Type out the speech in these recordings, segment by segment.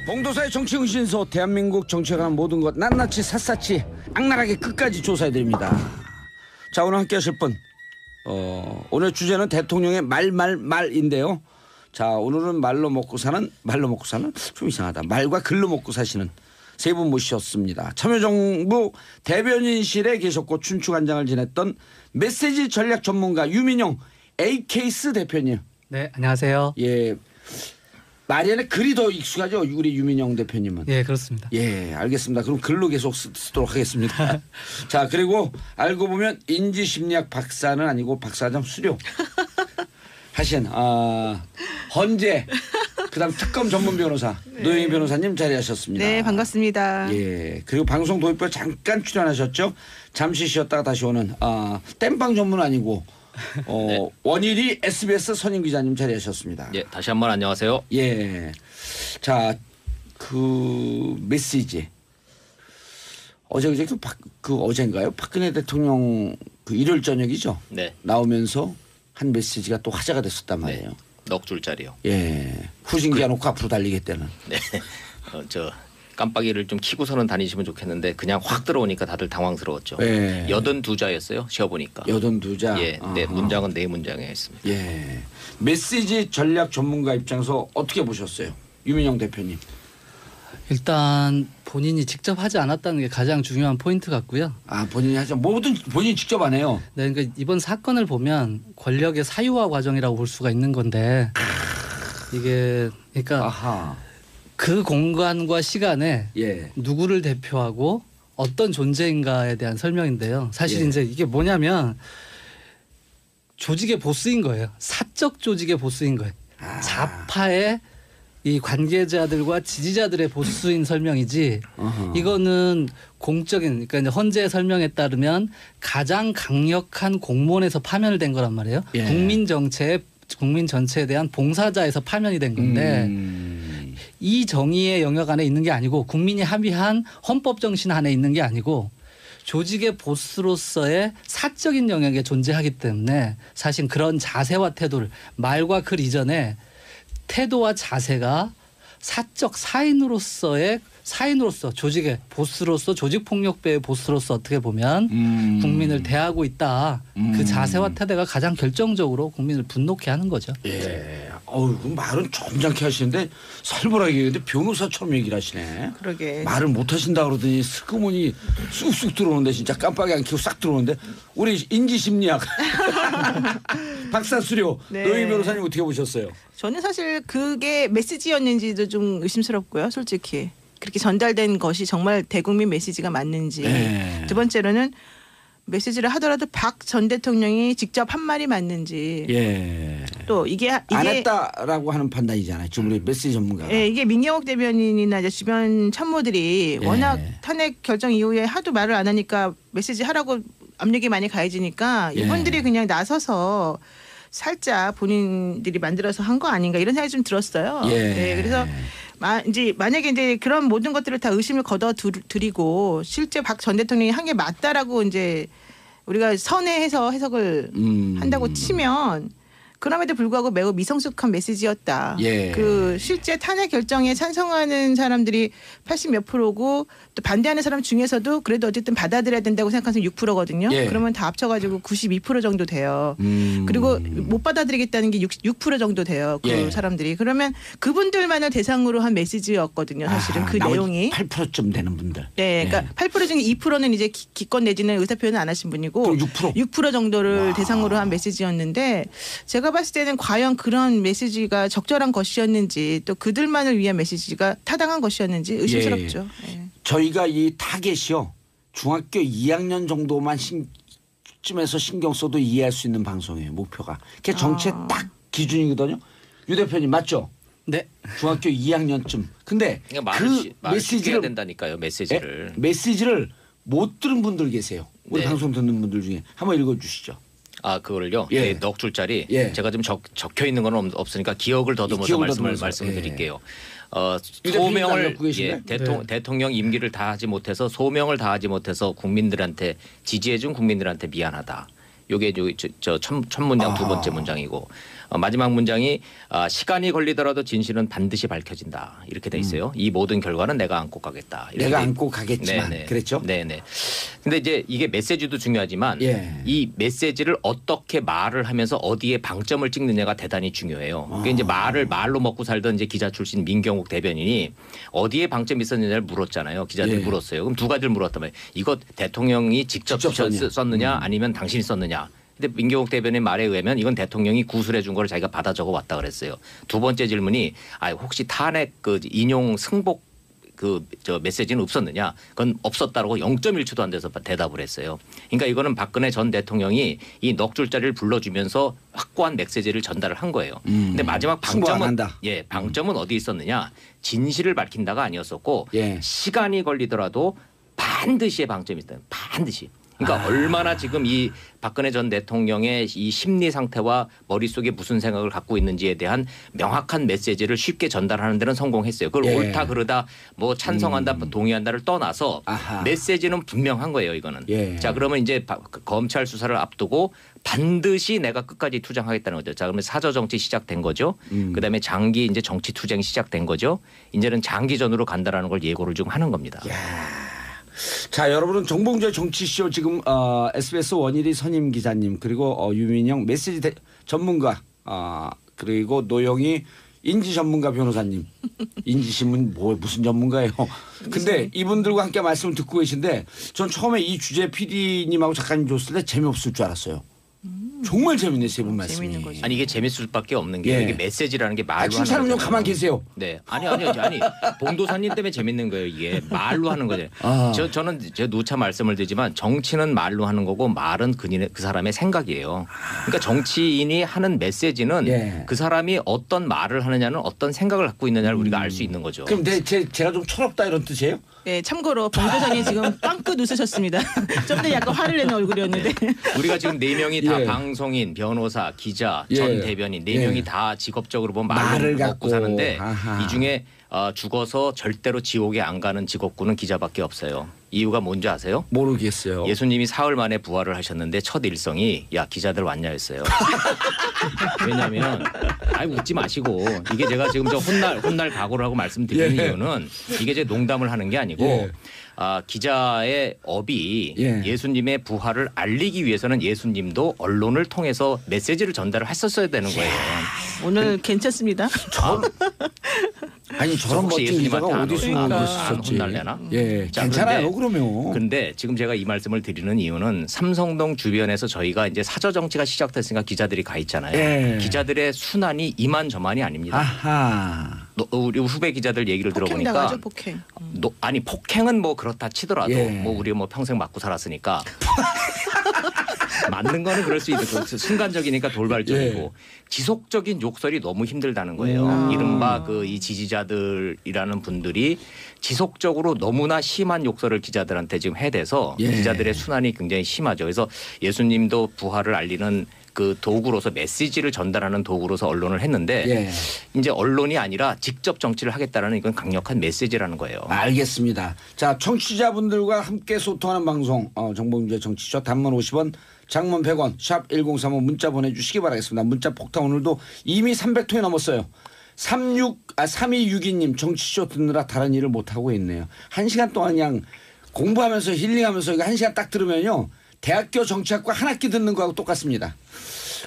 봉도사의 정치 의신소, 대한민국 정치에 관한 모든 것 낱낱이 샅샅이 악랄하게 끝까지 조사해드립니다. 자, 오늘 함께 하실 분, 오늘 주제는 대통령의 말인데요. 자, 오늘은 말로 먹고 사는 좀 이상하다, 말과 글로 먹고 사시는 세 분 모셨습니다. 참여정부 대변인실에 계셨고 춘추관장을 지냈던 메시지 전략 전문가 유민용 에이케이스 대표님. 네, 안녕하세요. 예, 말에는 글이 더 익숙하죠, 우리 유민용 대표님은. 예, 그렇습니다. 예, 알겠습니다. 그럼 글로 계속 쓰도록 하겠습니다. 자, 그리고 알고 보면 인지심리학 박사는 아니고 박사장 수료 하신 헌재 그다음 특검 전문 변호사 네. 노영희 변호사님 자리하셨습니다. 네, 반갑습니다. 예, 그리고 방송 도입부에 잠깐 출연하셨죠. 잠시 쉬었다가 다시 오는 땜빵 전문 아니고 네. 원일이 SBS 선임 기자님 자리하셨습니다. 예, 다시 한번 안녕하세요. 예, 자, 그 메시지 어제 어젠가요? 박근혜 대통령 그 일요일 저녁이죠. 네. 나오면서 한 메시지가 또 화제가 됐었단 말이에요. 네. 넋 줄짜리요. 예, 후진기가 놓고 앞으로 달리겠다는. 네, 저 깜빡이를 좀 켜고서는 다니시면 좋겠는데 그냥 확 들어오니까 다들 당황스러웠죠. 예. 82자였어요. 쉬어보니까. 82자. 예, 네, 문장은 네 문장에 있습니다. 예, 메시지 전략 전문가 입장에서 어떻게 보셨어요, 유민영 대표님? 일단 본인이 직접 하지 않았다는 게 가장 중요한 포인트 같고요. 아, 본인이 하죠. 뭐든 본인이 직접 안 해요. 네, 그러니까 이번 사건을 보면 권력의 사유화 과정이라고 볼 수가 있는 건데 이게 그러니까 아하. 그 공간과 시간에 예. 누구를 대표하고 어떤 존재인가에 대한 설명인데요. 사실 예. 이제 이게 뭐냐면 조직의 보스인 거예요. 사적 조직의 보스인 거예요. 좌파의 이 관계자들과 지지자들의 보스인 설명이지 이거는 공적인, 그러니까 이제 헌재의 설명에 따르면 가장 강력한 공무원에서 파면을 된 거란 말이에요. 예. 국민 전체에 대한 봉사자에서 파면이 된 건데 이 정의의 영역 안에 있는 게 아니고 국민이 합의한 헌법 정신 안에 있는 게 아니고 조직의 보스로서의 사적인 영역에 존재하기 때문에 사실 그런 자세와 태도를 말과 글 이전에 태도와 자세가 사적 사인으로서 조직의 보스로서 조직폭력배의 보스로서 어떻게 보면 국민을 대하고 있다. 그 자세와 태도가 가장 결정적으로 국민을 분노케 하는 거죠. 예. 그 말은 점잖게 하시는데 살벌하게 얘기하는데 변호사처럼 얘기를 하시네. 그러게. 말을 못 하신다 그러더니 슬그머니 쑥쑥 들어오는데 진짜 깜빡이 안 켜고 싹 들어오는데 우리 인지심리학 박사 수료 네. 노영희 변호사님 어떻게 보셨어요? 저는 사실 그게 메시지였는지도 좀 의심스럽고요. 솔직히. 그렇게 전달된 것이 정말 대국민 메시지가 맞는지. 네. 두 번째로는 메시지를 하더라도 박 전 대통령이 직접 한 말이 맞는지. 예. 또 이게 안 했다라고 하는 판단이잖아요. 지금 우리 메시지 전문가가. 예, 이게 민경욱 대변인이나 이제 주변 참모들이 예. 워낙 탄핵 결정 이후에 하도 말을 안 하니까 메시지 하라고 압력이 많이 가해지니까 예. 이분들이 그냥 나서서 살짝 본인들이 만들어서 한 거 아닌가 이런 생각이 좀 들었어요. 예. 네, 그래서 이제 만약에 이제 그런 모든 것들을 다 의심을 걷어 드리고 실제 박 전 대통령이 한 게 맞다라고 이제 우리가 선회해서 해석을 한다고 치면 그럼에도 불구하고 매우 미성숙한 메시지였다. 예. 그 실제 탄핵 결정에 찬성하는 사람들이 80몇 프로고 또 반대하는 사람 중에서도 그래도 어쨌든 받아들여야 된다고 생각하는 사람이 6%거든요. 예. 그러면 다 합쳐가지고 92% 정도 돼요. 그리고 못 받아들이겠다는 게 6% 정도 돼요. 그 예. 사람들이. 그러면 그분들만을 대상으로 한 메시지였거든요. 사실은 그 내용이. 8%쯤 되는 분들. 네, 그러니까 예. 8% 중에 2%는 이제 기권 내지는 의사표현을 안 하신 분이고 그럼 6%? 6% 정도를 와. 대상으로 한 메시지였는데 제가 봤을 때는 과연 그런 메시지가 적절한 것이었는지 또 그들만을 위한 메시지가 타당한 것이었는지 의심스럽죠. 예. 저희가 이 타겟이요, 중학교 2학년 정도만 쯤에서 신경 써도 이해할 수 있는 방송이에요. 목표가. 그게 정치의 딱 기준이거든요. 유 대표님 맞죠? 네. 중학교 2학년쯤. 근데 그러니까 그 말을 메시지를 된다니까요. 메시지를. 메시지를 못 들은 분들 계세요. 우리 네. 방송 듣는 분들 중에 한번 읽어주시죠. 그거를요. 예. 예. 넋 줄짜리. 예. 제가 지금 적혀 있는 건 없으니까 기억을 더듬어서 기억을 더듬어서. 말씀을 예. 드릴게요. 유 대표님 안 소명을 갖고 계신가요? 대통령 임기를 다하지 못해서 소명을 다하지 못해서 국민들한테 지지해준 국민들한테 미안하다. 요게 첫 문장 두 번째 문장이고 마지막 문장이 시간이 걸리더라도 진실은 반드시 밝혀진다 이렇게 돼 있어요. 이 모든 결과는 내가 안고 가겠다. 내가 안고 가겠지만 네네. 그랬죠? 네네. 근데 이제 이게 메시지도 중요하지만 예. 이 메시지를 어떻게 말을 하면서 어디에 방점을 찍느냐가 대단히 중요해요. 그게 이제 말로 먹고 살던 이제 기자 출신 민경욱 대변인이 어디에 방점이 있었느냐를 물었잖아요. 기자들이 예. 물었어요. 그럼 두 가지를 물었다면 이거 대통령이 직접 썼느냐 아니면 당신이 썼느냐. 근데 민경욱 대변인 말에 의하면 이건 대통령이 구술해 준 걸 자기가 받아 적어 왔다 그랬어요. 두 번째 질문이 혹시 탄핵 그 인용 승복 메시지는 없었느냐? 그건 없었다라고 0.1초도 안 돼서 대답을 했어요. 그러니까 이거는 박근혜 전 대통령이 이 넋줄자리를 불러주면서 확고한 메시지를 전달을 한 거예요. 근데 마지막 방점은 어디 있었느냐? 진실을 밝힌다가 아니었었고 시간이 걸리더라도 반드시의 방점이 있다. 반드시. 그러니까 얼마나 지금 이 박근혜 전 대통령의 이 심리 상태와 머릿속에 무슨 생각을 갖고 있는지에 대한 명확한 메시지를 쉽게 전달하는 데는 성공했어요. 그걸 옳다 그르다 뭐 찬성한다 동의한다를 떠나서 메시지는 분명한 거예요. 이거는. 자 그러면 이제 검찰 수사를 앞두고 반드시 내가 끝까지 투쟁하겠다는 거죠. 자 그러면 사저 정치 시작된 거죠. 그다음에 장기 이제 정치 투쟁이 시작된 거죠. 이제는 장기전으로 간다라는 걸 예고를 좀 하는 겁니다. 자, 여러분은 정봉주의 정치쇼 지금 SBS 원일이 선임 기자님 그리고 유민영 메시지 전문가 그리고 노영희 인지 전문가 변호사님 인지신문 무슨 전문가예요. 근데 이분들과 함께 말씀을 듣고 계신데 전 처음에 이 주제 PD님하고 작가님 줬을 때 재미없을 줄 알았어요. 정말 재밌네 세 분 말씀이. 아니 이게 재밌을 수밖에 없는 게 이게 메시지라는 게 말로 하는 거잖아요. 칭찬은 좀 가만 계세요. 네. 아니 봉도사님 때문에 재밌는 거예요. 이게 말로 하는 거잖아요. 저는 제 누차 말씀을 드리지만 정치는 말로 하는 거고 말은 그 사람의 생각이에요. 그러니까 정치인이 하는 메시지는 그 사람이 어떤 말을 하느냐는 어떤 생각을 갖고 있느냐를 우리가 알 수 있는 거죠. 그럼 제가 좀 철없다 이런 뜻이에요? 네, 참고로 봉도사님 지금 빵긋 웃으셨습니다. 좀 전에 약간 화를 내는 얼굴이었는데. 우리가 지금 4명이 다 방송인, 변호사, 기자, 전 대변인 4명이 다 직업적으로 보면 말을 갖고 사는데 이 중에 죽어서 절대로 지옥에 안 가는 직업군은 기자밖에 없어요. 이유가 뭔지 아세요? 모르겠어요. 예수님이 사흘 만에 부활을 하셨는데 첫 일성이 야 기자들 왔냐였어요. 왜냐하면 웃지 마시고 이게 제가 지금 저 혼날 각오를 하고 말씀드리는 이유는 이게 제 농담을 하는 게 아니고 기자의 업이 예수님의 부활을 알리기 위해서는 예수님도 언론을 통해서 메시지를 전달을 했었어야 되는 거예요. 오늘 괜찮습니다. 아니 저런 멋진 기자가 어디서 안 혼날래나? 괜찮아요 그러면. 근데 지금 제가 이 말씀을 드리는 이유는 삼성동 주변에서 저희가 이제 사저 정치가 시작됐으니까 기자들이 가 있잖아요. 기자들의 순환이 이만저만이 아닙니다. 우리 후배 기자들 얘기를 들어보니까 나가죠, 폭행. 폭행은 뭐 그렇다 치더라도 뭐 우리 뭐 평생 맞고 살았으니까 맞는 거는 그럴 수 있고 순간적이니까 돌발적이고 지속적인 욕설이 너무 힘들다는 거예요. 이른바 이 지지자들이라는 분들이 지속적으로 너무나 심한 욕설을 기자들한테 지금 해대서 기자들의 순환이 굉장히 심하죠. 그래서 예수님도 부활을 알리는 그 도구로서 메시지를 전달하는 도구로서 언론을 했는데 이제 언론이 아니라 직접 정치를 하겠다는 이건 강력한 메시지라는 거예요. 알겠습니다. 자, 청취자분들과 함께 소통하는 방송 정봉주의 정치쇼 단문 50원 장문 100원 샵 1035 문자 보내주시기 바라겠습니다. 문자 폭탄 오늘도 이미 300통이 넘었어요. 3262님 정치쇼 듣느라 다른 일을 못하고 있네요. 1시간 동안 그냥 공부하면서 힐링하면서 이거 1시간 딱 들으면요. 대학교 정치학과 한 학기 듣는 거하고 똑같습니다.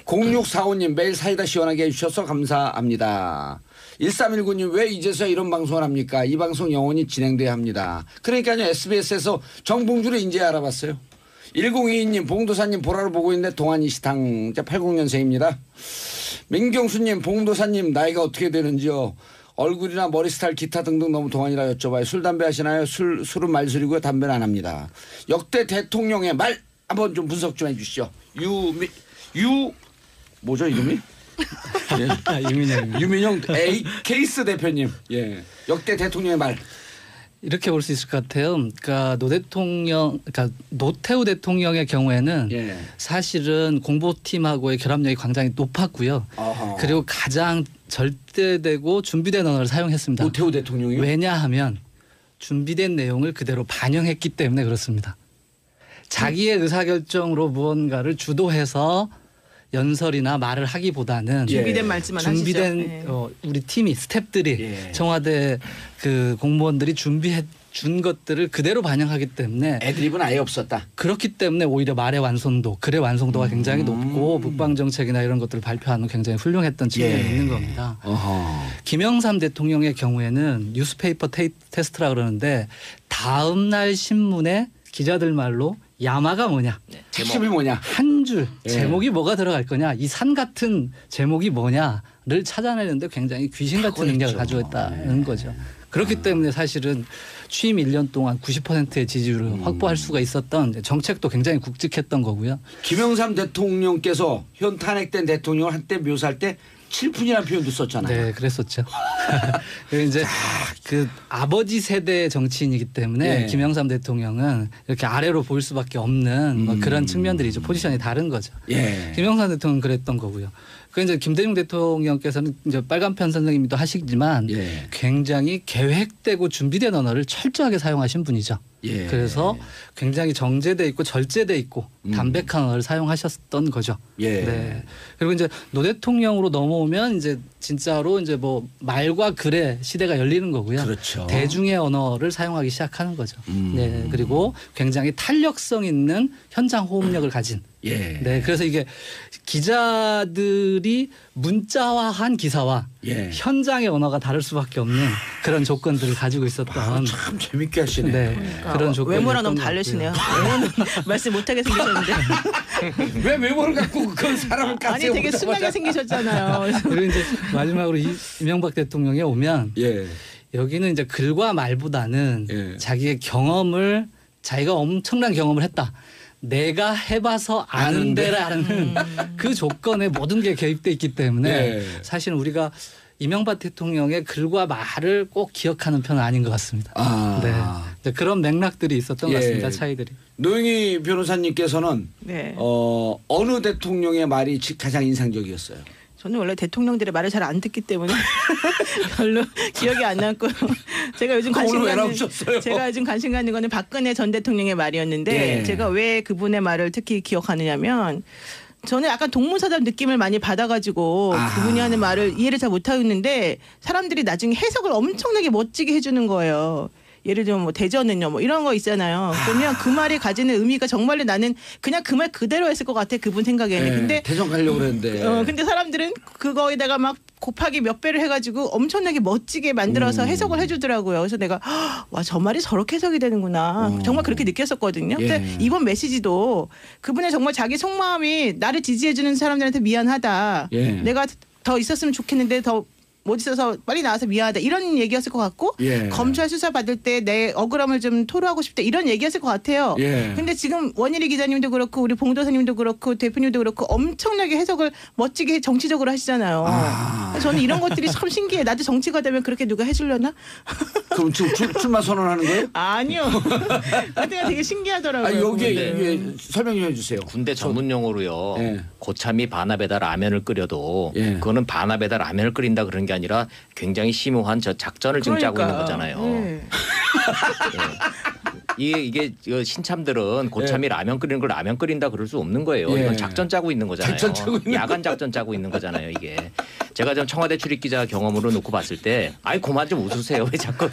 0645님 매일 사이다 시원하게 해주셔서 감사합니다. 1319님 왜 이제서야 이런 방송을 합니까? 이 방송 영원히 진행돼야 합니다. 그러니까요 SBS에서 정봉주를 인제 알아봤어요. 1022님 봉도사님 보라로 보고 있는데 동안이 시당 80년생입니다. 민경수님 봉도사님 나이가 어떻게 되는지요? 얼굴이나 머리 스타일 기타 등등 너무 동안이라 여쭤봐요. 술 담배 하시나요? 술은 말술이고요. 담배는 안 합니다. 역대 대통령의 말 한번 좀 분석 좀 해주시죠. 뭐죠 이름이? 유민영 케이스 대표님. 역대 대통령의 말. 이렇게 볼 수 있을 것 같아요. 그러니까 노태우 대통령의 경우에는 사실은 공보팀하고의 결합력이 굉장히 높았고요. 그리고 가장 절대되고 준비된 언어를 사용했습니다. 노태우 대통령이요? 왜냐하면 준비된 내용을 그대로 반영했기 때문에 그렇습니다. 자기의 의사결정으로 무언가를 주도해서 연설이나 말을 하기보다는 준비된 말씀만 준비된 하시죠. 우리 팀이 스태프들이 예. 청와대 그 공무원들이 준비해 준 것들을 그대로 반영하기 때문에 애드립은 아예 없었다. 그렇기 때문에 오히려 말의 완성도, 글의 완성도가 굉장히 높고 북방 정책이나 이런 것들을 발표하는 굉장히 훌륭했던 측면이 예. 있는 겁니다. 어허. 김영삼 대통령의 경우에는 뉴스페이퍼 테스트라 그러는데 다음 날 신문에 기자들 말로 야마가 뭐냐, 네. 핵심이 뭐냐? 한 줄 예. 제목이 뭐가 들어갈 거냐, 이 산 같은 제목이 뭐냐를 찾아내는데 굉장히 귀신 같은 능력을 가지고 있다는 거죠. 그렇기 때문에 사실은 취임 1년 동안 90%의 지지율을 확보할 수가 있었던 정책도 굉장히 굵직했던 거고요. 김영삼 대통령께서 현 탄핵된 대통령을 한때 묘사할 때 7푼이라는 표현도 썼잖아요. 네, 그랬었죠. 그리고 이제 그 아버지 세대의 정치인이기 때문에 예. 김영삼 대통령은 이렇게 아래로 보일 수밖에 없는 뭐 그런 측면들이죠. 포지션이 다른 거죠. 예. 김영삼 대통령은 그랬던 거고요. 그 이제 김대중 대통령께서는 이제 빨간편 선생님도 하시지만 예. 굉장히 계획되고 준비된 언어를 철저하게 사용하신 분이죠. 예. 그래서 굉장히 정제돼 있고 절제돼 있고 담백한 언어를 사용하셨던 거죠. 예. 네. 그리고 이제 노 대통령으로 넘어오면 이제 진짜로 이제 뭐 말과 글의 시대가 열리는 거고요. 그렇죠. 대중의 언어를 사용하기 시작하는 거죠. 음. 네. 그리고 굉장히 탄력성 있는 현장 호흡력을 가진. 예. 네. 그래서 이게 기자들이 문자화한 기사와 예. 현장의 언어가 다를 수밖에 없는 그런 조건들을 가지고 있었던. 참 재밌게 하시네. 네. 그런 조건이 외모랑 너무 다르시네요. 외모는 말씀 못하게 생기셨는데. 왜 외모를 갖고 그런 사람을 아니 되게 순하게 생기셨잖아요. 그리고 이제 마지막으로 이명박 대통령이 오면 예. 여기는 이제 글과 말보다는 예. 자기의 경험을 자기가 엄청난 경험을 했다. 내가 해봐서 아는데라는 그 조건에 모든 게 개입돼 있기 때문에 예. 사실 우리가 이명박 대통령의 글과 말을 꼭 기억하는 편은 아닌 것 같습니다. 아. 네. 이제 그런 맥락들이 있었던 것 예. 같습니다. 차이들이. 노영희 변호사님께서는 네. 어느 대통령의 말이 가장 인상적이었어요? 저는 원래 대통령들의 말을 잘 안 듣기 때문에 별로 기억이 안 남고요. 제가 요즘 관심 오늘 왜 갖는 나오셨어요? 제가 요즘 관심 갖는 거는 박근혜 전 대통령의 말이었는데 예. 제가 왜 그분의 말을 특히 기억하느냐면 저는 약간 동문서답 느낌을 많이 받아가지고 아하. 그분이 하는 말을 이해를 잘 못하겠는데 사람들이 나중에 해석을 엄청나게 멋지게 해주는 거예요. 예를 들면 뭐 대전은요 뭐 이런 거 있잖아요. 그러면 그 말이 가지는 의미가 정말로 나는 그냥 그 말 그대로 했을 것 같아 그분 생각에는. 예. 근데 대전 가려고 그랬는데. 근데 사람들은 그거에다가 막 곱하기 몇 배를 해가지고 엄청나게 멋지게 만들어서 해석을 해주더라고요. 그래서 내가 와 저 말이 저렇게 해석이 되는구나. 정말 그렇게 느꼈었거든요. 근데 예. 이번 메시지도 그분의 정말 자기 속마음이 나를 지지해주는 사람들한테 미안하다. 예. 내가 더 있었으면 좋겠는데 더 못 있어서 빨리 나와서 미안하다 이런 얘기였을 것 같고 예. 검찰 수사 받을 때 내 억울함을 좀 토로하고 싶다 이런 얘기였을 것 같아요. 예. 근데 지금 원일이 기자님도 그렇고 우리 봉도사님도 그렇고 대표님도 그렇고 엄청나게 해석을 멋지게 정치적으로 하시잖아요. 아. 저는 이런 것들이 참 신기해. 나도 정치가 되면 그렇게 누가 해주려나? 그럼 지금 출마 선언하는 거예요? 아니요. 하여튼 되게 신기하더라고요. 아 여기에 그분들. 이게 설명 좀 해주세요. 군대 전문 용어로요. 예. 고참이 반합에다 라면을 끓여도 예. 그거는 반합에다 라면을 끓인다 그런 게 아니라 굉장히 심오한 저 작전을 지금 짜고 있는 거잖아요. 네. 이게 신참들은 고참이 라면 끓이는 걸 라면 끓인다 그럴 수 없는 거예요. 예. 이건 작전 짜고 있는 거잖아요. 작전 짜고 있는 야간 작전 짜고 있는 거잖아요. 이게 제가 좀 청와대 출입 기자 경험으로 놓고 봤을 때, 아이 그만 좀 웃으세요. 왜 자꾸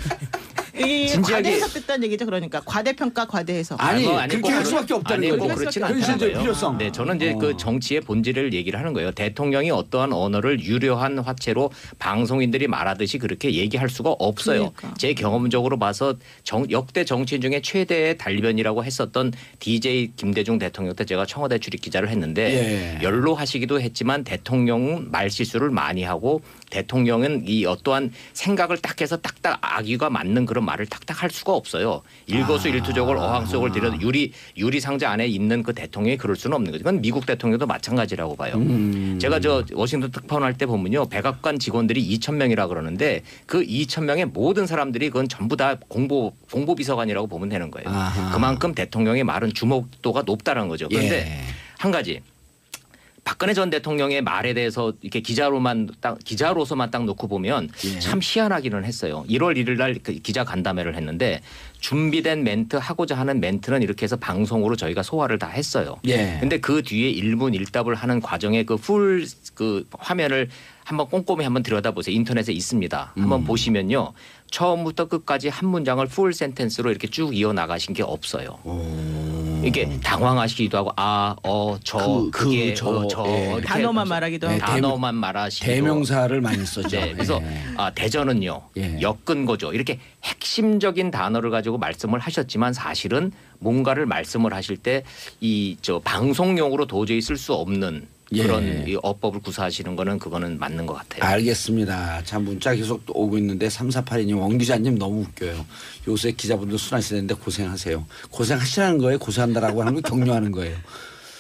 이 진지하게- 과대해석됐다는 얘기죠. 그러니까 과대평가 과대해석. 아니, 뭐 그렇게 꼭 할 그런- 수밖에 없다는 아니, 거예요. 꼭 그렇지는 그럴 않다는 수밖에 거예요. 필요성. 네, 저는 이제 그 정치의 본질을 얘기를 하는 거예요. 대통령이 어떠한 언어를 유려한 화체로 방송인들이 말하듯이 그렇게 얘기할 수가 없어요. 그러니까. 제 경험적으로 봐서 역대 정치인 중에 최대의 달변이라고 했었던 DJ 김대중 대통령 때 제가 청와대 출입 기자를 했는데 예. 연로하시기도 했지만 대통령은 말실수를 많이 하고 대통령은 이 어떠한 생각을 딱 해서 딱딱 악의가 맞는 그런 말을 딱딱 할 수가 없어요. 일거수일투족을 어항속을 들여도 유리상자 안에 있는 그 대통령이 그럴 수는 없는 거죠. 그건 미국 대통령도 마찬가지라고 봐요. 제가 저 워싱턴 특파원 할 때 보면요. 백악관 직원들이 2,000명이라 그러는데 그 2,000명의 모든 사람들이 그건 전부 다 공보비서관이라고 보면 되는 거예요. 아하. 그만큼 대통령의 말은 주목도가 높다는 거죠. 그런데 예. 한 가지 박근혜 전 대통령의 말에 대해서 이렇게 기자로서만 딱 놓고 보면 예. 참 희한하기는 했어요. 1월 1일 날 그 기자 간담회를 했는데 준비된 멘트 하고자 하는 멘트는 이렇게 해서 방송으로 저희가 소화를 다 했어요. 예. 근데 그 뒤에 1분 1답을 하는 과정에 그 화면을 한번 꼼꼼히 한번 들여다보세요. 인터넷에 있습니다. 한번 보시면요. 처음부터 끝까지 한 문장을 풀 센텐스로 이렇게 쭉 이어나가신 게 없어요. 이게 당황하시기도 하고 그게 저 예. 이렇게 단어만 말하기도 하고. 단어만 말하시고 대명사를 많이 썼죠. 네, 그래서 예. 대전은요 예. 엮은 거죠. 이렇게 핵심적인 단어를 가지고 말씀을 하셨지만 사실은 뭔가를 말씀을 하실 때 이 방송용으로 도저히 쓸 수 없는 그런 예. 이 어법을 구사하시는 거는 그거는 맞는 것 같아요. 알겠습니다. 자, 문자 계속 또 오고 있는데 3482님, 원 기자님 너무 웃겨요. 요새 기자분들 순하시는데 고생하세요. 고생하시라는 거예요. 고생한다라고 하는 거 격려하는 거예요.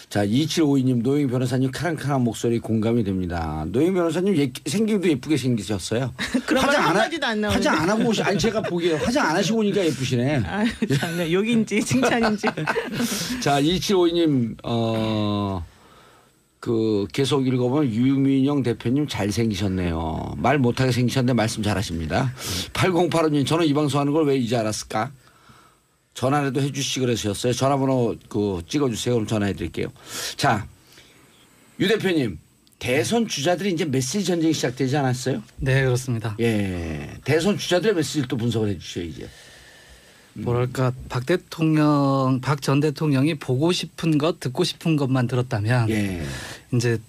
자, 2752님, 노영 변호사님 카랑카랑 목소리 공감이 됩니다. 노영 변호사님 생기도 예쁘게 생기셨어요. 그런 말 한마디도 안 나오는데. 화장 안 하고 아니 제가 보기에 화장 안 하시고 오니까 예쁘시네. 아유, 참, 욕인지 칭찬인지. 자, 2752님, 계속 읽어보면 유민영 대표님 잘생기셨네요. 말 못하게 생기셨는데 말씀 잘하십니다. 8085님, 저는 이 방송하는 걸 왜 이제 알았을까? 전화라도 해주시 그러셨어요. 전화번호 찍어주세요. 그럼 전화해드릴게요. 자, 유 대표님, 대선 주자들이 이제 메시지 전쟁이 시작되지 않았어요? 네, 그렇습니다. 예, 대선 주자들의 메시지를 또 분석을 해주셔요 이제. 뭐랄까 박 전 대통령이 보고 싶은 것, 듣고 싶은 것만 들었다면 예. 이제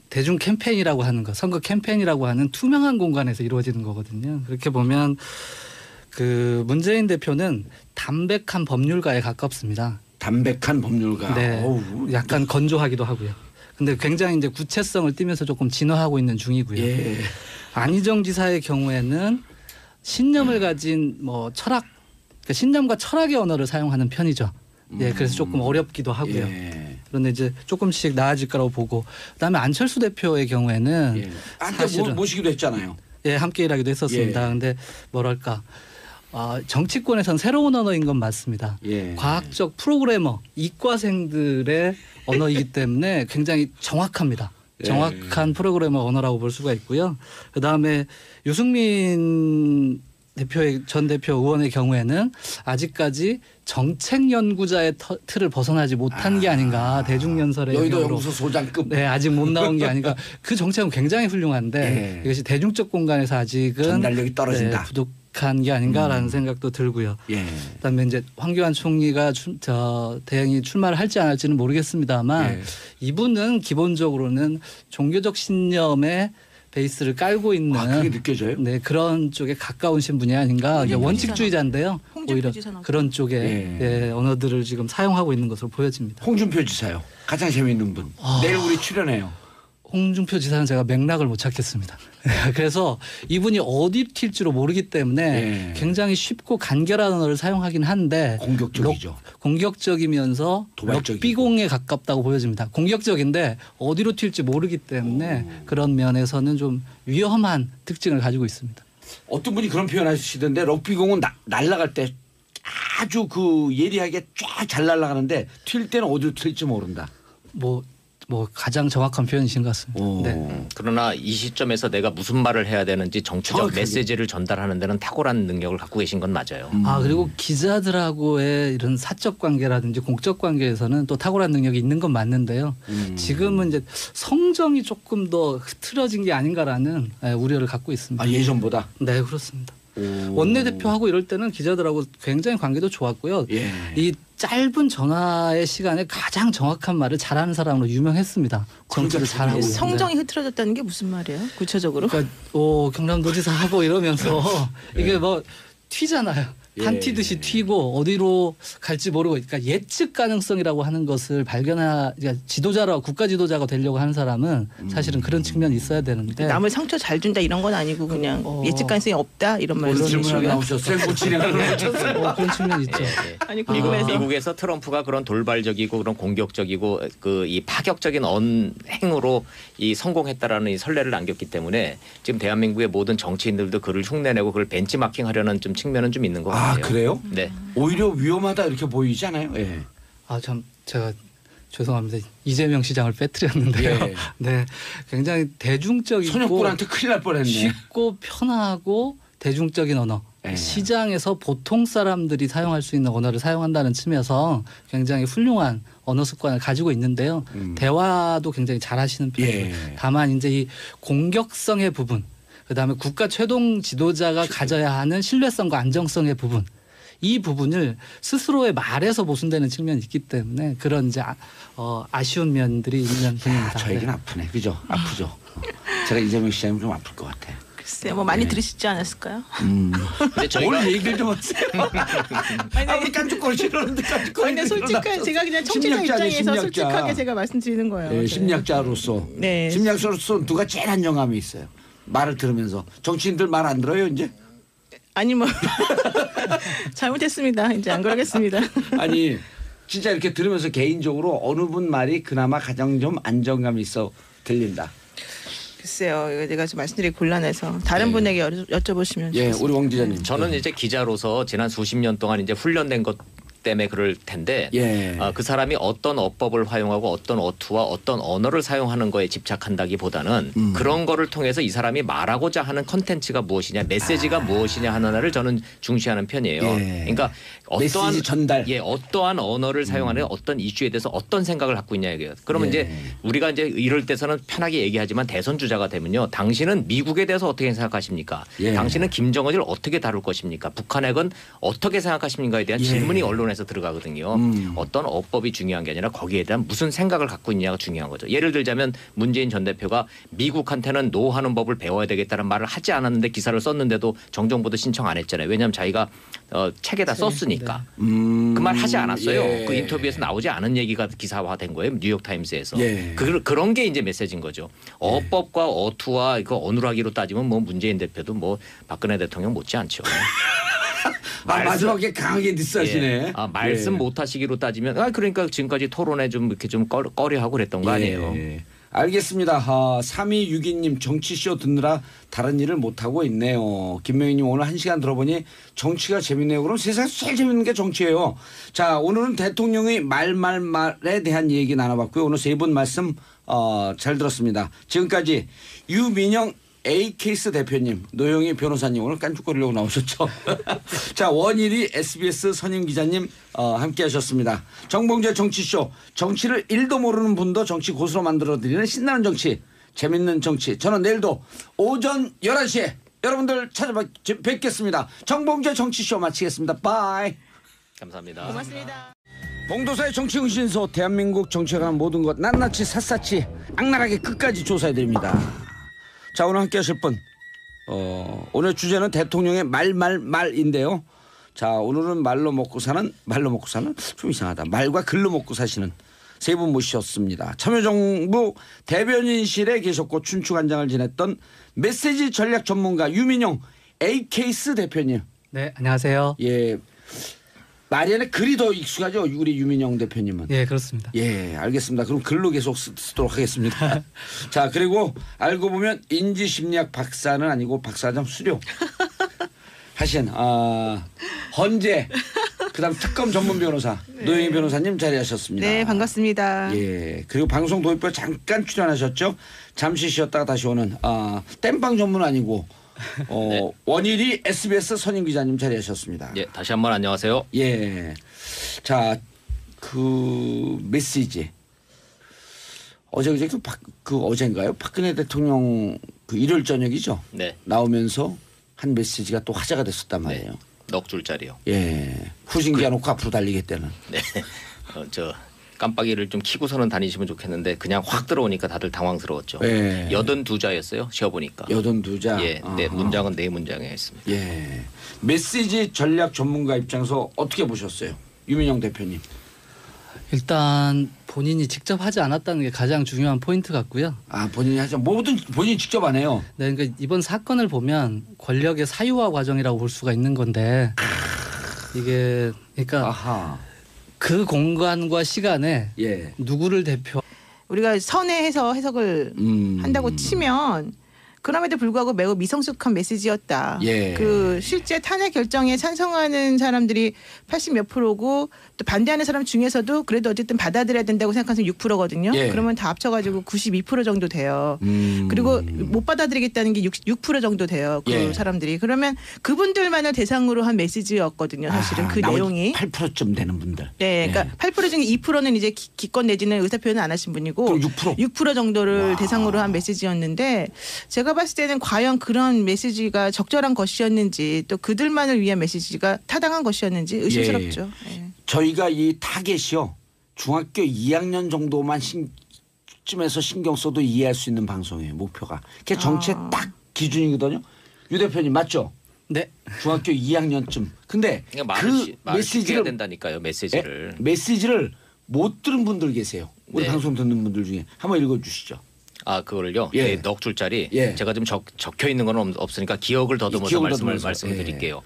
대중 캠페인이라고 하는 거, 선거 캠페인이라고 하는 투명한 공간에서 이루어지는 거거든요. 그렇게 보면 그 문재인 대표는 담백한 법률가에 가깝습니다. 담백한 법률가. 네, 어우, 약간 건조하기도 하고요. 근데 굉장히 이제 구체성을 띠면서 조금 진화하고 있는 중이고요. 예. 안희정 지사의 경우에는 신념을 가진 철학, 그러니까 신념과 철학의 언어를 사용하는 편이죠. 예, 그래서 조금 어렵기도 하고요. 예. 그런데 이제 조금씩 나아질 거라고 보고, 그다음에 안철수 대표의 경우에는 예. 사실은 모시기도 했잖아요. 예, 함께 일하기도 했었습니다. 예. 근데 뭐랄까 정치권에선 새로운 언어인 건 맞습니다. 예. 과학적 프로그래머 이과생들의 언어이기 때문에 굉장히 정확합니다. 예. 정확한 프로그래머 언어라고 볼 수가 있고요. 그다음에 유승민 전 대표 의원의 경우에는 아직까지 정책 연구자의 틀을 벗어나지 못한 게 아닌가. 대중연설의 여의도 영역으로. 연구소 소장급. 네, 아직 못 나온 게 아닌가. 그 정책은 굉장히 훌륭한데 예. 이것이 대중적 공간에서 아직은 전달력이 떨어진다. 네, 부족한 게 아닌가라는 생각도 들고요. 예. 그다음에 이제 황교안 총리가 대행이 출마를 할지 안 할지는 모르겠습니다만 예. 이분은 기본적으로는 종교적 신념의 베이스를 깔고 있는 그게 느껴져요? 네, 그런 쪽에 가까운 신분이 아닌가. 원칙주의자인데요. 홍준표 오히려 지사 나오고. 그런 쪽에 예. 예, 언어들을 지금 사용하고 있는 것으로 보여집니다. 홍준표 지사요. 가장 재미있는 분. 내일 우리 출연해요. 홍준표 지사는 제가 맥락을 못 찾겠습니다. 그래서 이분이 어디 튈지로 모르기 때문에 예. 굉장히 쉽고 간결한 언어를 사용하긴 한데 공격적이죠. 공격적이면서 도발적이고. 럭비공에 가깝다고 보여집니다. 공격적인데 어디로 튈지 모르기 때문에 그런 면에서는 좀 위험한 특징을 가지고 있습니다. 어떤 분이 그런 표현 하시던데 럭비공은 날아갈 때 아주 예리하게 쫙 잘 날아가는데 튈 때는 어디로 튈지 모른다. 뭐 가장 정확한 표현이신 것 같습니다. 오. 네. 그러나 이 시점에서 내가 무슨 말을 해야 되는지 정치적 정확하게. 메시지를 전달하는 데는 탁월한 능력을 갖고 계신 건 맞아요. 그리고 기자들하고의 이런 사적 관계라든지 공적 관계에서는 또 탁월한 능력이 있는 건 맞는데요. 지금은 이제 성정이 조금 더 흐트러진 게 아닌가라는 우려를 갖고 있습니다. 예전보다. 네, 그렇습니다. 오. 원내대표하고 이럴 때는 기자들하고 굉장히 관계도 좋았고요. 예. 이 짧은 전화의 시간에 가장 정확한 말을 잘하는 사람으로 유명했습니다. 정치를 잘하고 있는데. 성정이 흐트러졌다는 게 무슨 말이에요? 구체적으로? 그러니까 경남도지사 하고 이러면서 이게 튀잖아요. 예. 한 튀듯이 튀고 어디로 갈지 모르고, 그러니까 예측 가능성이라고 하는 것을 그러니까 국가 지도자가 되려고 하는 사람은 사실은 그런 측면이 있어야 되는데 남을 상처 잘 준다 이런 건 아니고 그냥 예측 가능성이 없다 이런 질문 말씀이시고요. 나오셨어요. 진행을 그런 측면이 있죠. 아니 궁금해서. 미국에서 트럼프가 그런 돌발적이고 그런 공격적이고 이 파격적인 행으로 이 성공했다라는 이 선례를 남겼기 때문에 지금 대한민국의 모든 정치인들도 그를 흉내내고 그걸 벤치마킹하려는 좀 측면은 좀 있는 것 같아요. 그래요? 네. 오히려 위험하다 이렇게 보이지 않아요? 예. 참 제가 죄송합니다. 이재명 시장을 빼뜨렸는데요. 예. 네, 굉장히 대중적이고 손혁군한테 큰일 날 뻔했네. 쉽고 편하고 대중적인 언어. 예. 시장에서 보통 사람들이 사용할 수 있는 언어를 사용한다는 측면에서 굉장히 훌륭한 언어 습관을 가지고 있는데요. 대화도 굉장히 잘하시는 편이에요. 예. 다만 이제 이 공격성의 부분, 그다음에 국가 최동 지도자가 가져야 하는 신뢰성과 안정성의 부분, 이 부분을 스스로의 말에서 모순되는 측면이 있기 때문에 그런 이제 아쉬운 면들이 있는 분입니다. 저 얘기는 아프네, 그죠? 아프죠. 제가 이재명 시장님 좀 아플 것 같아. 글쎄 뭐 많이 들으시지 않았을까요? 근데 저희가 뭘 얘기를 좀 하세요. 아무리 깐죽거리시는데 깐죽거리. 근데 솔직하게 제가 그냥 청취자 입장에서 솔직하게 제가 말씀드리는 거예요. 네, 심리학자로서. 네. 심리학자로서 누가 제일 안정감이 있어요. 말을 들으면서. 정치인들 말 안 들어요 이제? 아니 뭐 잘못했습니다. 이제 안 그러겠습니다. 아니 진짜 이렇게 들으면서 개인적으로 어느 분 말이 그나마 가장 좀 안정감이 있어 들린다. 글쎄요, 이거 제가 좀 말씀드리기 곤란해서 다른 분에게 여쭤보시면 예, 좋겠습니다. 우리 왕 기자님. 저는 이제 기자로서 지난 수십 년 동안 이제 훈련된 것 때문에 그럴 텐데 예. 그 사람이 어떤 어법을 활용하고 어떤 어투와 어떤 언어를 사용하는 거에 집착한다기보다는 그런 거를 통해서 이 사람이 말하고자 하는 컨텐츠가 무엇이냐, 메시지가 무엇이냐 하나를 저는 중시하는 편이에요. 예. 그러니까 어떠한 메시지 전달. 예, 어떠한 언어를 사용하는 어떤 이슈에 대해서 어떤 생각을 갖고 있냐 이게요. 그러면 예. 이제 우리가 이제 이럴 때서는 편하게 얘기하지만 대선 주자가 되면요, 당신은 미국에 대해서 어떻게 생각하십니까? 예. 당신은 김정은을 어떻게 다룰 것입니까? 북한핵은 어떻게 생각하십니까에 대한 예. 질문이 언론에서 들어가거든요. 어떤 어법이 중요한 게 아니라 거기에 대한 무슨 생각을 갖고 있냐가 중요한 거죠. 예를 들자면 문재인 전 대표가 미국한테는 노하는 법을 배워야 되겠다는 말을 하지 않았는데 기사를 썼는데도 정정보도 신청 안 했잖아요. 왜냐하면 자기가 책에다 썼으니까. 그 말 하지 않았어요. 예. 그 인터뷰에서 나오지 않은 얘기가 기사화된 거예요. 뉴욕타임스에서. 예. 그런 게 이제 메시지인 거죠. 어법과 어투와 이거 어눌하기로 따지면 뭐 문재인 대표도 뭐 박근혜 대통령 못지 않죠. 마지막에 강하게 디스하시네. 예. 말씀 예. 못하시기로 따지면 그러니까 지금까지 토론에 좀 이렇게 좀 꺼려하고 그랬던 거 아니에요. 예. 알겠습니다. 3262님 정치쇼 듣느라 다른 일을 못하고 있네요. 김명희님 오늘 1시간 들어보니 정치가 재밌네요. 그럼 세상에서 제일 재밌는 게 정치예요. 자, 오늘은 대통령의 말에 대한 얘기 나눠봤고요. 오늘 세 분 말씀 잘 들었습니다. 지금까지 유민영 A케이스 대표님, 노영희 변호사님 오늘 깐죽거리려고 나오셨죠. 자, 원일이 SBS 선임 기자님 함께 하셨습니다. 정봉재 정치쇼, 정치를 1도 모르는 분도 정치 고수로 만들어드리는 신나는 정치, 재밌는 정치. 저는 내일도 오전 11시에 여러분들 찾아뵙겠습니다. 정봉재 정치쇼 마치겠습니다. 바이. 감사합니다. 고맙습니다. 봉도사의 정치응신소, 대한민국 정치에 관한 모든 것 낱낱이 샅샅이 악랄하게 끝까지 조사해드립니다. 자, 오늘 함께 하실 분 오늘 주제는 대통령의 말인데요. 자, 오늘은 말로 먹고 사는 좀 이상하다. 말과 글로 먹고 사시는 세 분 모셨습니다. 참여정부 대변인실에 계셨고 춘추관장을 지냈던 메시지 전략 전문가 유민영 A케이스 대표님. 네, 안녕하세요. 예, 말에는 글이 더 익숙하죠, 우리 유민영 대표님은. 예, 그렇습니다. 예, 알겠습니다. 그럼 글로 계속 쓰도록 하겠습니다. 자, 그리고 알고 보면 인지심리학 박사는 아니고 박사장 수료 하신 헌재 그다음 특검 전문 변호사 노영희 변호사님 자리하셨습니다. 네, 반갑습니다. 예, 그리고 방송 도입부에 잠깐 출연하셨죠. 잠시 쉬었다가 다시 오는 땜빵 전문 아니고 네. 원일이 SBS 선임 기자님 자리하셨습니다. 예, 다시 한번 안녕하세요. 예. 자, 그 메시지. 어제 어젠가요? 박근혜 대통령 그 일요일 저녁이죠. 네. 나오면서 한 메시지가 또 화제가 됐었단 말이에요. 넋 줄 자리요. 예. 후진기가 놓고 앞으로 달리겠다는. 네. 저 깜빡이를 좀 켜고서는 다니시면 좋겠는데 그냥 확 들어오니까 다들 당황스러웠죠. 예. 82자였어요. 쉬어보니까. 82자. 예, 네, 문장은 네 문장에 있습니다. 예. 메시지 전략 전문가 입장에서 어떻게 보셨어요? 유민영 대표님. 일단 본인이 직접 하지 않았다는 게 가장 중요한 포인트 같고요. 본인이 하죠. 뭐든 본인이 직접 안 해요. 네, 그러니까 이번 사건을 보면 권력의 사유화 과정이라고 볼 수가 있는 건데 이게 그러니까 아하. 그 공간과 시간에 예. 누구를 대표 우리가 선회해서 해석을 한다고 치면 그럼에도 불구하고 매우 미성숙한 메시지였다. 예. 그 실제 탄핵 결정에 찬성하는 사람들이 80몇 프로고 또 반대하는 사람 중에서도 그래도 어쨌든 받아들여야 된다고 생각하는 사람이 6%거든요. 예. 그러면 다 합쳐가지고 92% 정도 돼요. 그리고 못 받아들이겠다는 게 6% 정도 돼요. 그 예. 사람들이. 그러면 그분들만을 대상으로 한 메시지였거든요. 사실은 그 나머지 내용이. 8%쯤 되는 분들. 네, 그러니까 8% 중에 2%는 이제 기권 내지는 의사표현을 안 하신 분이고 그럼 6%? 6% 정도를 대상으로 한 메시지였는데 제가 봤을 때는 과연 그런 메시지가 적절한 것이었는지 또 그들만을 위한 메시지가 타당한 것이었는지 의심스럽죠. 예. 저희가 이 타겟이요. 중학교 2학년 정도만 쯤에서 신경 써도 이해할 수 있는 방송이에요. 목표가. 그게 정치의 딱 기준이거든요. 유 대표님 맞죠? 네. 중학교 2학년쯤. 근데 그러니까 그 말을 쉽게 해야 메시지를 된다니까요. 메시지를. 메시지를 못 들은 분들 계세요. 우리 네. 방송 듣는 분들 중에 한번 읽어주시죠. 아 그걸요. 예. 네, 넉 줄짜리. 예. 제가 좀 적혀 있는 건 없으니까 기억을 더듬어서 기억을 더듬어서. 말씀을 예. 드릴게요.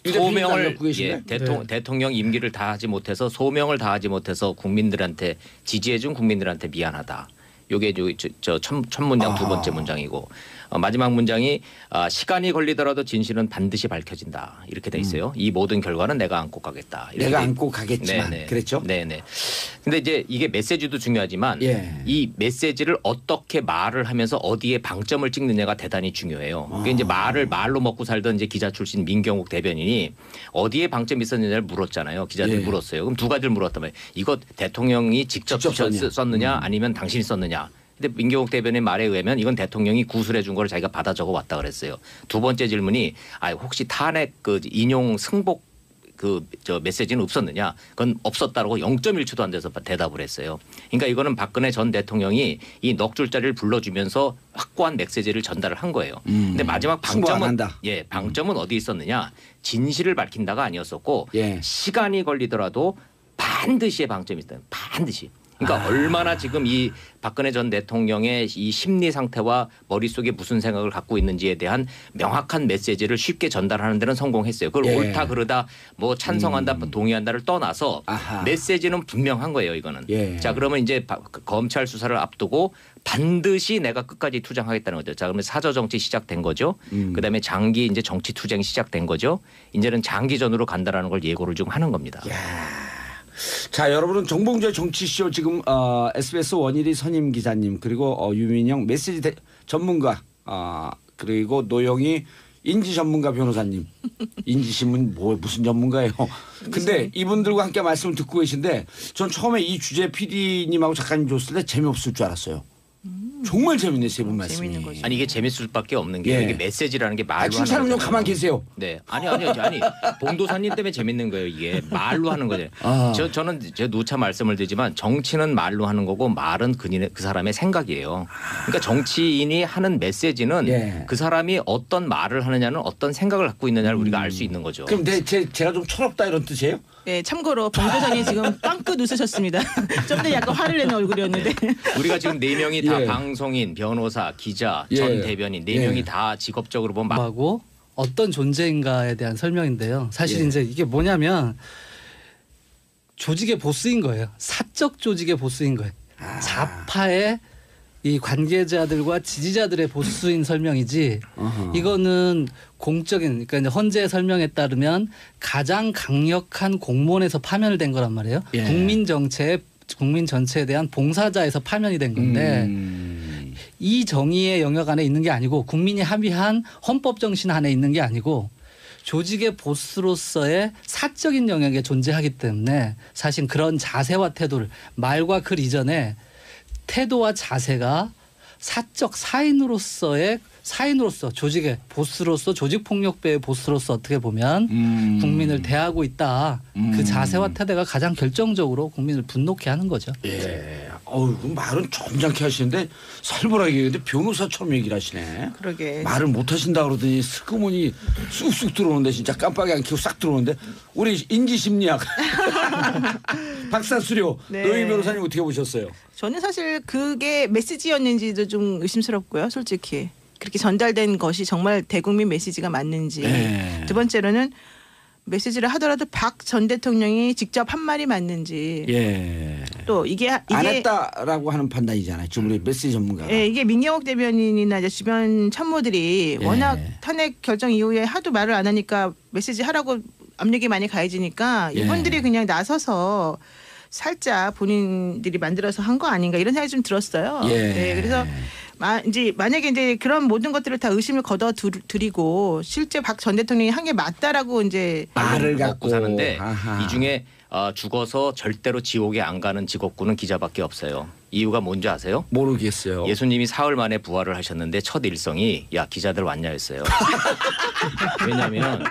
유 대표님 소명을 갖고 계신가요? 대통령 임기를 다하지 못해서 소명을 다하지 못해서 국민들한테 지지해준 국민들한테 미안하다. 요게 첫 문장 두 번째 문장이고 마지막 문장이 시간이 걸리더라도 진실은 반드시 밝혀진다 이렇게 돼 있어요. 이 모든 결과는 내가 안고 가겠다. 이렇게 내가 안고 가겠지만 네네. 그랬죠? 네네. 근데 이제 이게 메시지도 중요하지만 예. 이 메시지를 어떻게 말을 하면서 어디에 방점을 찍느냐가 대단히 중요해요. 그게 이제 말로 먹고 살던 이제 기자 출신 민경욱 대변인이 어디에 방점이 있었느냐를 물었잖아요. 기자들이 예. 물었어요. 그럼 두 가지를 물었다면 이거 대통령이 직접 썼느냐 아니면 당신이 썼느냐. 근데 민경욱 대변인 말에 의하면 이건 대통령이 구술해 준 거를 자기가 받아 적어 왔다 그랬어요. 두 번째 질문이 혹시 탄핵 그 인용 승복 메시지는 없었느냐? 그건 없었다라고 0.1초도 안 돼서 대답을 했어요. 그러니까 이거는 박근혜 전 대통령이 이 넉 줄짜리를 불러주면서 확고한 메시지를 전달을 한 거예요. 근데 마지막 방점은 어디 있었느냐? 진실을 밝힌다가 아니었었고 예. 시간이 걸리더라도 반드시의 방점이 있다. 반드시. 그러니까 얼마나 지금 이 박근혜 전 대통령의 이 심리 상태와 머릿속에 무슨 생각을 갖고 있는지에 대한 명확한 메시지를 쉽게 전달하는 데는 성공했어요. 그걸 예. 옳다 그르다 뭐 찬성한다 동의한다를 떠나서 아하. 메시지는 분명한 거예요. 이거는. 예. 자 그러면 이제 검찰 수사를 앞두고 반드시 내가 끝까지 투쟁하겠다는 거죠. 자 그러면 사저 정치 시작된 거죠. 그다음에 장기 이제 정치 투쟁이 시작된 거죠. 이제는 장기전으로 간다라는 걸 예고를 좀 하는 겁니다. 자, 여러분은 정봉주의 정치쇼 지금 SBS 원일이 선임 기자님 그리고 유민영 메시지 전문가 그리고 노영희 인지 전문가 변호사님. 인지신문 무슨 전문가예요. 근데 이분들과 함께 말씀을 듣고 계신데 전 처음에 이 주제 PD님하고 작가님 줬을 때 재미없을 줄 알았어요. 정말 재밌네 세 분 말씀이. 재밌는 거죠. 아니 이게 재밌을 수밖에 없는 게 예. 이게 메시지라는 게 말로 하는 칭찬은 좀 거잖아요. 가만 계세요. 네. 아니 봉도사님 때문에 재밌는 거예요. 이게 말로 하는 거죠. 저는 제 누차 말씀을 드리지만 정치는 말로 하는 거고 말은 그 사람의 생각이에요. 그러니까 정치인이 하는 메시지는 예. 그 사람이 어떤 말을 하느냐는 어떤 생각을 갖고 있느냐를 우리가 알 수 있는 거죠. 그럼 제가 좀 철없다 이런 뜻이에요? 네, 참고로 봉도사님 지금 빵긋 웃으셨습니다. 좀 더 약간 화를 내는 얼굴이었는데. 우리가 지금 네 명이 다 예. 방송인, 변호사, 기자, 예. 전 대변인 네 예. 명이 다 직업적으로 보면 하고 어떤 존재인가에 대한 설명인데요. 사실 예. 이제 이게 뭐냐면 조직의 보스인 거예요. 사적 조직의 보스인 거예요. 좌파의 이 관계자들과 지지자들의 보스인 설명이지 이거는 공적인 그러니까 이제 헌재의 설명에 따르면 가장 강력한 공무원에서 파면을 된 거란 말이에요. 예. 국민 전체에 대한 봉사자에서 파면이 된 건데 이 정의의 영역 안에 있는 게 아니고 국민이 합의한 헌법 정신 안에 있는 게 아니고 조직의 보스로서의 사적인 영역에 존재하기 때문에 사실 그런 자세와 태도를 말과 글 이전에 태도와 자세가 사적 사인으로서 조직의 보스로서 조직폭력배의 보스로서 어떻게 보면 국민을 대하고 있다. 그 자세와 태도가 가장 결정적으로 국민을 분노케 하는 거죠. 예. 그 말은 점잖게 하시는데 살벌하게 얘기하는데 변호사처럼 얘기를 하시네. 그러게. 말을 못 하신다 그러더니 스크문이 쑥쑥 들어오는데 진짜 깜빡이 안 켜고 싹 들어오는데 우리 인지심리학 박사수료 네. 노영희 변호사님 어떻게 보셨어요? 저는 사실 그게 메시지였는지도 좀 의심스럽고요. 솔직히. 그렇게 전달된 것이 정말 대국민 메시지가 맞는지. 네. 두 번째로는 메시지를 하더라도 박 전 대통령이 직접 한 말이 맞는지 예. 또 이게 안 했다라고 하는 판단이잖아요. 지금 우리 메시지 전문가가. 예, 이게 민경욱 대변인이나 이제 주변 참모들이 예. 워낙 탄핵 결정 이후에 하도 말을 안 하니까 메시지 하라고 압력이 많이 가해지니까 예. 이분들이 그냥 나서서 살짝 본인들이 만들어서 한 거 아닌가 이런 생각이 좀 들었어요. 예. 네, 그래서 이제 만약에 이제 그런 모든 것들을 다 의심을 걷어 드리고 실제 박 전 대통령이 한 게 맞다라고 이제 말을 먹고 갖고 사는데 아하. 이 중에 죽어서 절대로 지옥에 안 가는 직업군은 기자밖에 없어요. 이유가 뭔지 아세요? 모르겠어요. 예수님이 사흘 만에 부활을 하셨는데 첫 일성이 야 기자들 왔냐였어요. 왜냐하면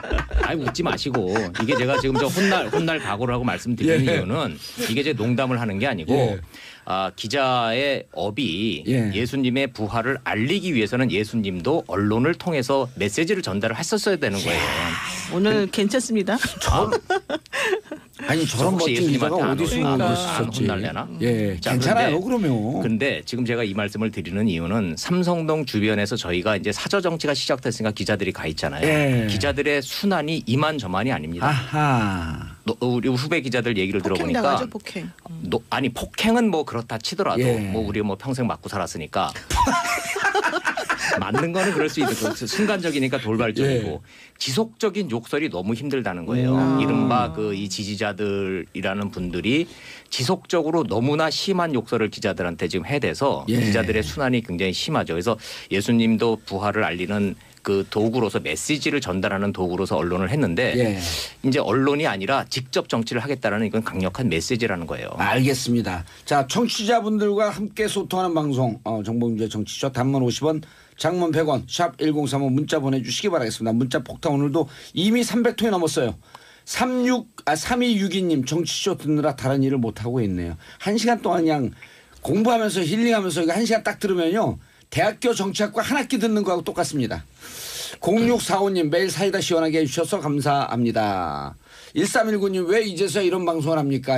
웃지 마시고 이게 제가 지금 저 혼날 각오를 하고 말씀드리는 예. 이유는 이게 제 농담을 하는 게 아니고 예. 기자의 업이 예. 예수님의 부활을 알리기 위해서는 예수님도 언론을 통해서 메시지를 전달을 했었어야 되는 거예요. 오늘 괜찮습니다. 아니 저런 혹시 멋진 기자가 예수님한테 어디 안 숨어 안 혼날래나? 예, 자, 괜찮아요 그러면. 근데 지금 제가 이 말씀을 드리는 이유는 삼성동 주변에서 저희가 이제 사저 정치가 시작됐으니까 기자들이 가 있잖아요. 예. 기자들의 순환이 이만저만이 아닙니다. 아하. 우리 후배 기자들 얘기를 폭행 들어보니까 당하죠 폭행. 아니 폭행은 뭐 그렇다 치더라도 예. 뭐 우리 뭐 평생 맞고 살았으니까 맞는 거는 그럴 수 있고 순간적이니까 돌발적이고 예. 지속적인 욕설이 너무 힘들다는 거예요. 이른바 이 지지자들이라는 분들이 지속적으로 너무나 심한 욕설을 기자들한테 지금 해대서 예. 기자들의 순환이 굉장히 심하죠. 그래서 예수님도 부활을 알리는 그 도구로서 메시지를 전달하는 도구로서 언론을 했는데 예. 이제 언론이 아니라 직접 정치를 하겠다라는 이건 강력한 메시지라는 거예요. 알겠습니다. 자, 청취자분들과 함께 소통하는 방송 정봉주의 정치쇼 단문 50원 장문 100원 샵 1035 문자 보내주시기 바라겠습니다. 문자 폭탄 오늘도 이미 300통이 넘었어요. 3262님 정치쇼 듣느라 다른 일을 못하고 있네요. 1시간 동안 그냥 공부하면서 힐링하면서 이거 1시간 딱 들으면요. 대학교 정치학과 한 학기 듣는 거하고 똑같습니다. 0645님 매일 사이다 시원하게 해주셔서 감사합니다. 1319님 왜 이제서야 이런 방송을 합니까?